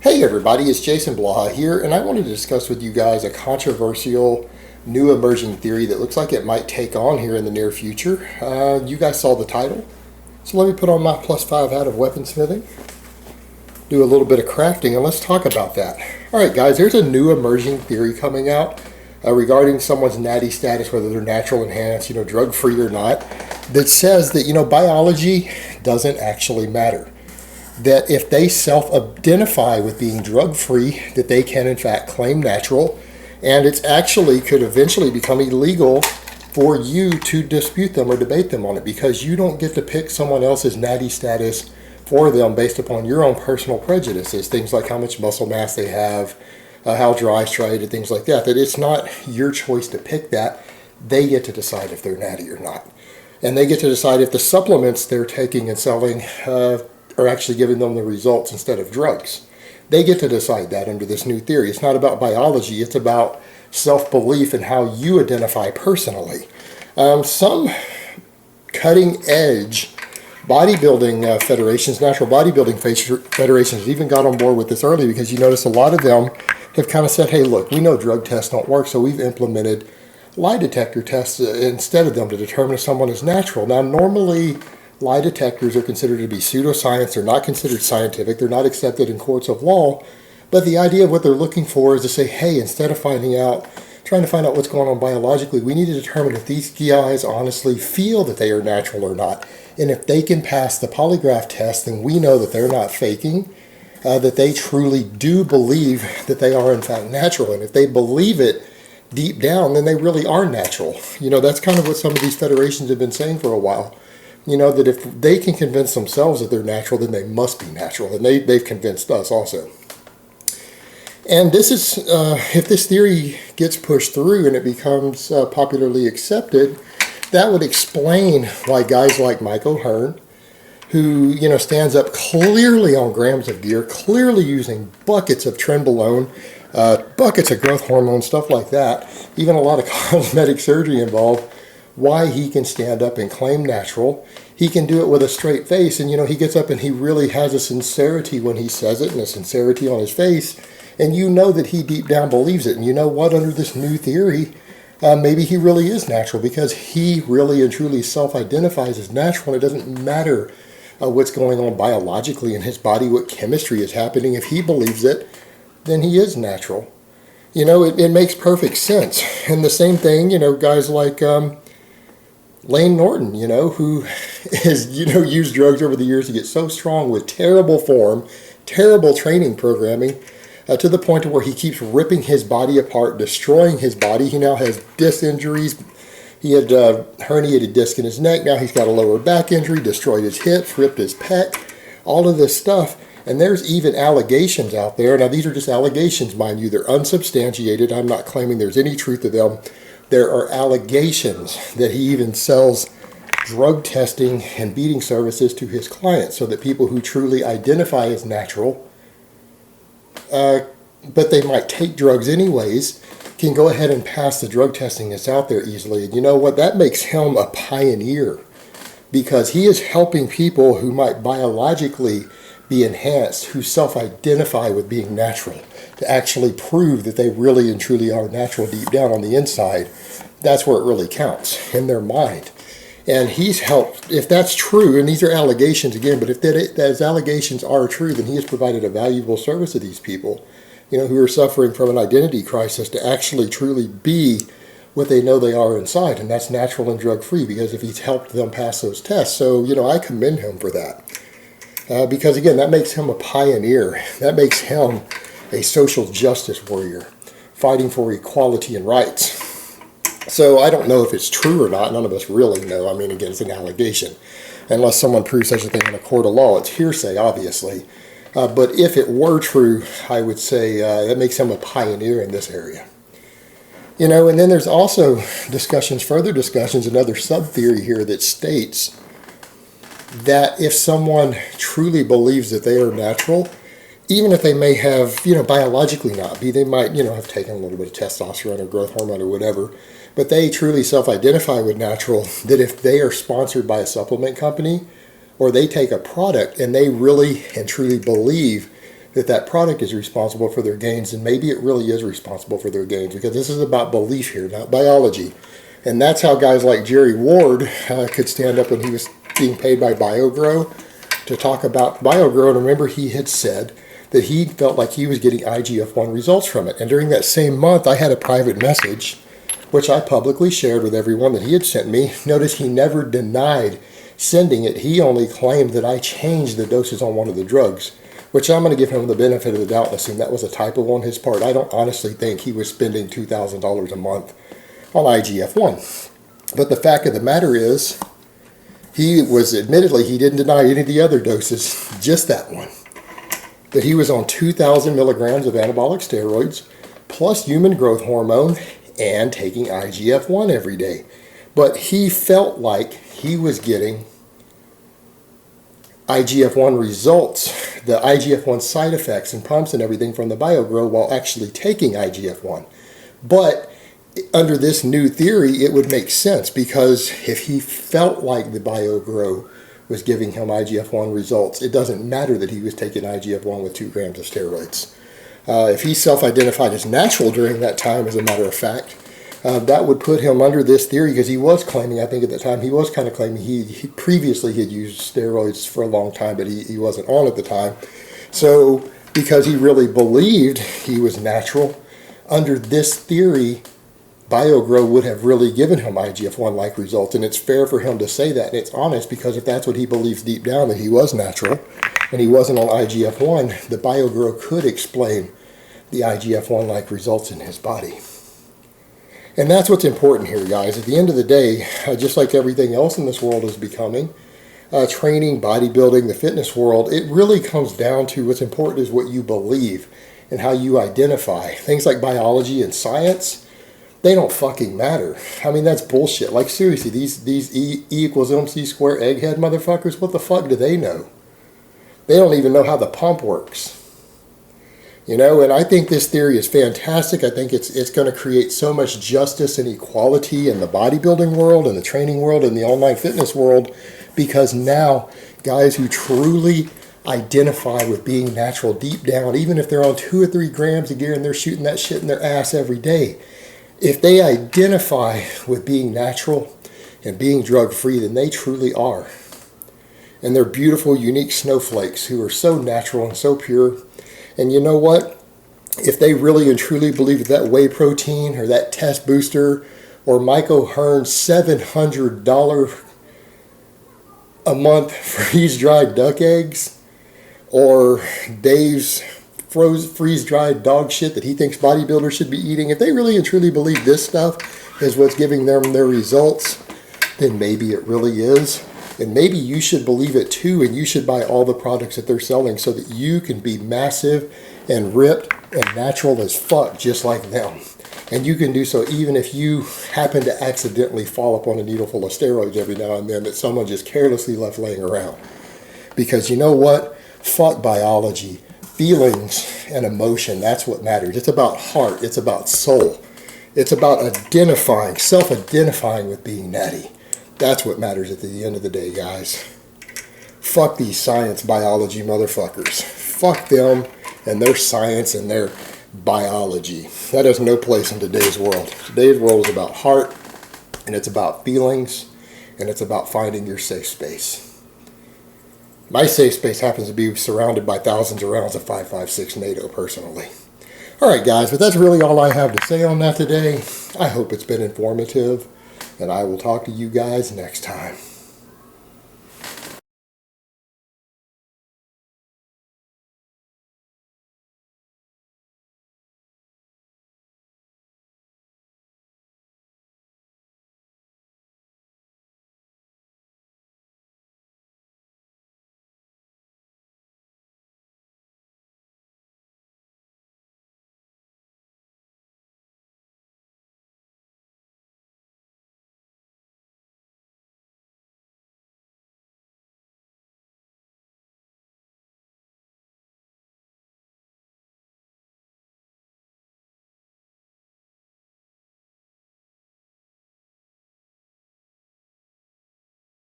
Hey everybody, it's Jason Blaha here, and I wanted to discuss with you guys a controversial new emerging theory that looks like it might take on here in the near future. You guys saw the title, so let me put on my +5 hat of weaponsmithing, do a little bit of crafting, and let's talk about that. Alright guys, there's a new emerging theory coming out regarding someone's natty status, whether they're natural enhanced, drug-free or not, that says that, biology doesn't actually matter. That if they self-identify with being drug-free, that they can in fact claim natural, and it's actually could eventually become illegal for you to dispute them or debate them on it, because you don't get to pick someone else's natty status for them based upon your own personal prejudices, things like how much muscle mass they have, how dry, striated, things like that. That it's not your choice to pick that. They get to decide if they're natty or not, and they get to decide if the supplements they're taking and selling are actually giving them the results instead of drugs. They get to decide that under this new theory. It's not about biology, it's about self-belief and how you identify personally. Some cutting-edge bodybuilding federations, natural bodybuilding federations even got on board with this early, because you notice a lot of them have kind of said, hey look, we know drug tests don't work, so we've implemented lie detector tests instead of them to determine if someone is natural. Now normally lie detectors are considered to be pseudoscience. They're not considered scientific. They're not accepted in courts of law. But the idea of what they're looking for is to say, hey, instead of trying to find out what's going on biologically, we need to determine if these guys honestly feel that they are natural or not. And if they can pass the polygraph test, then we know that they're not faking, that they truly do believe that they are in fact natural. And if they believe it deep down, then they really are natural. That's kind of what some of these federations have been saying for a while. That if they can convince themselves that they're natural, then they must be natural. And they've convinced us also. And this is, if this theory gets pushed through and it becomes popularly accepted, that would explain why guys like Mike O'Hearn, who, stands up clearly on grams of gear, clearly using buckets of trenbolone, buckets of growth hormone, stuff like that, even a lot of cosmetic surgery involved, why he can stand up and claim natural. He can do it with a straight face, and he gets up and he really has a sincerity when he says it, and a sincerity on his face, and that he deep down believes it. And you know what, under this new theory, maybe he really is natural, because he really and truly self-identifies as natural, and it doesn't matter what's going on biologically in his body, what chemistry is happening. If he believes it, then he is natural. It makes perfect sense. And the same thing, guys like Lane Norton, who has, used drugs over the years to get so strong with terrible form, terrible training programming, to the point where he keeps ripping his body apart, destroying his body. He now has disc injuries. He had a herniated disc in his neck. Now he's got a lower back injury, destroyed his hips, ripped his pec, all of this stuff. And there's even allegations out there. Now these are just allegations, mind you. They're unsubstantiated. I'm not claiming there's any truth to them. There are allegations that he even sells drug testing and beating services to his clients, so that people who truly identify as natural, but they might take drugs anyways, can go ahead and pass the drug testing that's out there easily. And you know what? That makes him a pioneer, because he is helping people who might biologically be enhanced, who self-identify with being natural, to actually prove that they really and truly are natural deep down on the inside. That's where it really counts, in their mind. And he's helped, if that's true, and these are allegations again, but if those allegations are true, then he has provided a valuable service to these people, who are suffering from an identity crisis, to actually truly be what they know they are inside, and that's natural and drug-free, because if he's helped them pass those tests. So, I commend him for that. Because again, that makes him a pioneer. That makes him a social justice warrior, fighting for equality and rights. So I don't know if it's true or not. None of us really know. I mean, again, it's an allegation. Unless someone proves such a thing in a court of law, it's hearsay, obviously. But if it were true, I would say that makes him a pioneer in this area. And then there's also further discussions, another sub-theory here that states that if someone truly believes that they are natural, even if they may have, biologically not be, they might, have taken a little bit of testosterone or growth hormone or whatever, but they truly self-identify with natural, that if they are sponsored by a supplement company, or they take a product and they really and truly believe that that product is responsible for their gains, and maybe it really is responsible for their gains, because this is about belief here, not biology. And that's how guys like Jerry Ward could stand up when he was being paid by BioGrow to talk about BioGrow. And remember, he had said that he felt like he was getting IGF-1 results from it. And during that same month, I had a private message, which I publicly shared with everyone that he had sent me. Notice he never denied sending it. He only claimed that I changed the doses on one of the drugs, which I'm going to give him the benefit of the doubt and assume that was a typo on his part. I don't honestly think he was spending $2,000 a month on IGF-1. But the fact of the matter is, he was, admittedly, he didn't deny any of the other doses, just that one. That he was on 2,000 milligrams of anabolic steroids, plus human growth hormone, and taking IGF-1 every day. But he felt like he was getting IGF-1 results, the IGF-1 side effects and pumps and everything from the BioGrow while actually taking IGF-1. But under this new theory, it would make sense, because if he felt like the BioGrow was giving him IGF-1 results, it doesn't matter that he was taking IGF-1 with 2 grams of steroids. If he self-identified as natural during that time, as a matter of fact, that would put him under this theory, because he was claiming, I think at the time, he was kind of claiming he previously had used steroids for a long time, but he wasn't on at the time. So because he really believed he was natural, under this theory, BioGrow would have really given him IGF-1-like results. And it's fair for him to say that, and it's honest, because if that's what he believes deep down, that he was natural and he wasn't on IGF-1, the BioGrow could explain the IGF-1-like results in his body. And that's what's important here, guys. At the end of the day, just like everything else in this world is becoming, training, bodybuilding, the fitness world, it really comes down to what's important is what you believe and how you identify. Things like biology and science, they don't fucking matter. I mean, that's bullshit. Like, seriously, these E equals MC square egghead motherfuckers, what the fuck do they know? They don't even know how the pump works. You know, and I think this theory is fantastic. I think it's going to create so much justice and equality in the bodybuilding world and the training world and the online fitness world, because now guys who truly identify with being natural deep down, even if they're on 2 or 3 grams of gear and they're shooting that shit in their ass every day, if they identify with being natural and being drug-free, then they truly are. And they're beautiful, unique snowflakes who are so natural and so pure. And you know what? If they really and truly believe that whey protein or that test booster or Mike O'Hearn's $700 a month freeze-dried duck eggs, or Dave's freeze-dried dog shit that he thinks bodybuilders should be eating, if they really and truly believe this stuff is what's giving them their results, then maybe it really is. And maybe you should believe it too, and you should buy all the products that they're selling so that you can be massive and ripped and natural as fuck just like them. And you can do so even if you happen to accidentally fall upon a needle full of steroids every now and then that someone just carelessly left laying around. Because you know what? Fuck biology. Feelings and emotion, that's what matters. It's about heart. It's about soul. It's about identifying, self-identifying with being natty. That's what matters at the end of the day, guys. Fuck these science biology motherfuckers. Fuck them and their science and their biology. That has no place in today's world. Today's world is about heart, and it's about feelings, and it's about finding your safe space. My safe space happens to be surrounded by thousands of rounds of 5.56 NATO, personally. Alright guys, but that's really all I have to say on that today. I hope it's been informative, and I will talk to you guys next time.